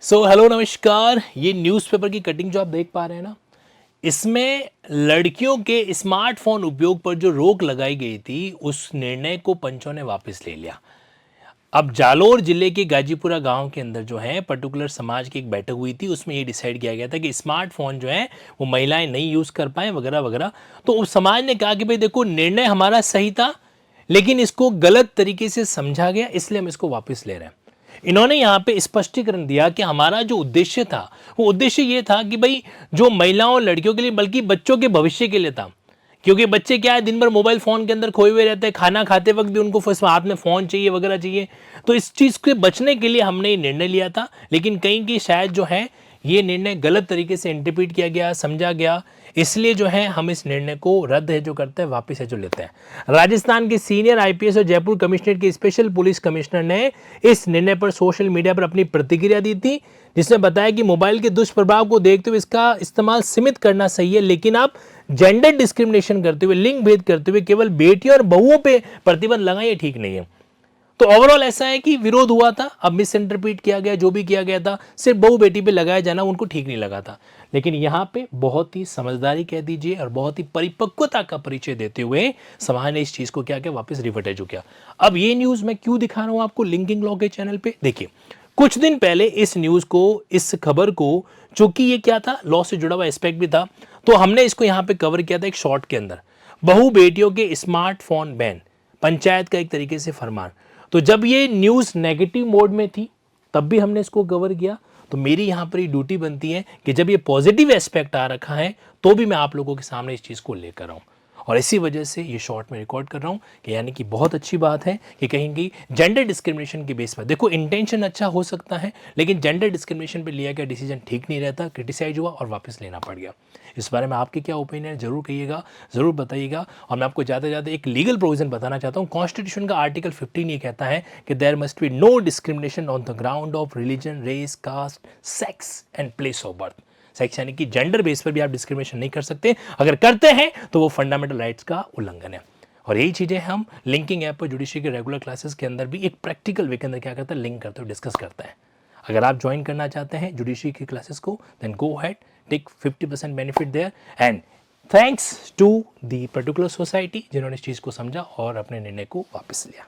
Hello नमस्कार। ये newspaper की कटिंग जो आप देख पा रहे हैं ना, इसमें लड़कियों के स्मार्टफोन उपयोग पर जो रोक लगाई गई थी, उस निर्णय को पंचों ने वापस ले लिया। अब जालोर जिले के गाजीपुरा गांव के अंदर जो है पर्टिकुलर समाज की एक बैठक हुई थी, उसमें ये डिसाइड किया गया था कि स्मार्टफोन जो है वो महिलाएं नहीं यूज़ कर पाएँ वगैरह वगैरह। तो उस समाज ने कहा कि भाई देखो, निर्णय हमारा सही था, लेकिन इसको गलत तरीके से समझा गया, इसलिए हम इसको वापस ले रहे हैं। इन्होंने यहाँ पे स्पष्टीकरण दिया कि हमारा जो उद्देश्य था, वो उद्देश्य ये था कि भाई जो महिलाओं लड़कियों के लिए बल्कि बच्चों के भविष्य के लिए था। क्योंकि बच्चे क्या है, दिन भर मोबाइल फ़ोन के अंदर खोए हुए रहते हैं, खाना खाते वक्त भी उनको फर्स्ट हाथ में फ़ोन चाहिए वगैरह चाहिए। तो इस चीज़ के बचने के लिए हमने ये निर्णय लिया था, लेकिन कहीं की शायद जो है ये निर्णय गलत तरीके से इंटरप्रेट किया गया, समझा गया, इसलिए जो है हम इस निर्णय को रद्द है जो करते हैं, वापस है जो लेते हैं। राजस्थान के सीनियर आईपीएस और जयपुर कमिश्नरेट के स्पेशल पुलिस कमिश्नर ने इस निर्णय पर सोशल मीडिया पर अपनी प्रतिक्रिया दी थी, जिसने बताया कि मोबाइल के दुष्प्रभाव को देखते हुए इसका इस्तेमाल सीमित करना सही है, लेकिन आप जेंडर डिस्क्रिमिनेशन करते हुए, लिंग भेद करते हुए केवल बेटियों और बहुओं पे प्रतिबंध लगाएं, ये ठीक नहीं है। तो ओवरऑल ऐसा है कि विरोध हुआ था, अब मिस इंटरप्रीट किया गया, जो भी किया गया था सिर्फ बहू बेटी पे लगाया जाना उनको ठीक नहीं लगा था। लेकिन यहाँ पे बहुत ही समझदारी कह दीजिए और बहुत ही परिपक्वता का परिचय देते हुए समाज ने इस चीज को क्या किया, वापस रिवर्ट जो किया। अब ये न्यूज मैं क्यों दिखा रहा हूं आपको लिंकिंग लॉ के चैनल पे, देखिए कुछ दिन पहले इस न्यूज को, इस खबर को, चूंकि ये क्या था, लॉ से जुड़ा हुआ एस्पेक्ट भी था, तो हमने इसको यहाँ पे कवर किया था एक शॉर्ट के अंदर। बहु बेटियों के स्मार्टफोन बैन, पंचायत का एक तरीके से फरमान। तो जब ये न्यूज़ नेगेटिव मोड में थी तब भी हमने इसको कवर किया। तो मेरी यहाँ पर ये ड्यूटी बनती है कि जब ये पॉजिटिव एस्पेक्ट आ रखा है तो भी मैं आप लोगों के सामने इस चीज़ को लेकर आऊँ, और इसी वजह से ये शॉर्ट में रिकॉर्ड कर रहा हूँ कि यानी कि बहुत अच्छी बात है कि कहीं की जेंडर डिस्क्रिमिनेशन के बेस पर, देखो इंटेंशन अच्छा हो सकता है लेकिन जेंडर डिस्क्रिमिनेशन पे लिया गया डिसीजन ठीक नहीं रहता, क्रिटिसाइज हुआ और वापस लेना पड़ गया। इस बारे में आपके क्या ओपिनियन है जरूर कहिएगा, जरूर बताइएगा। और मैं आपको ज़्यादा से ज़्यादा एक लीगल प्रोविजन बताना चाहता हूँ। कॉन्स्टिट्यूशन का आर्टिकल 15 ये कहता है कि there must be no discrimination on the ground of religion, race, caste, sex and place of birth. Sex यानी कि जेंडर बेस पर भी आप डिस्क्रिमिनेशन नहीं कर सकते, अगर करते हैं तो वो फंडामेंटल राइट्स का उल्लंघन है। और यही चीज़ें हम लिंकिंग ऐप पर जुडिशरी के रेगुलर क्लासेस के अंदर भी एक प्रैक्टिकल वे के अंदर क्या करते हैं, लिंक करते हुए डिस्कस करते हैं। अगर आप ज्वाइन करना चाहते हैं जुडिशरी की क्लासेस को, then go head, take 50% benefit there. And thanks to the particular society जिन्होंने इस चीज़ को समझा और अपने निर्णय को वापस लिया।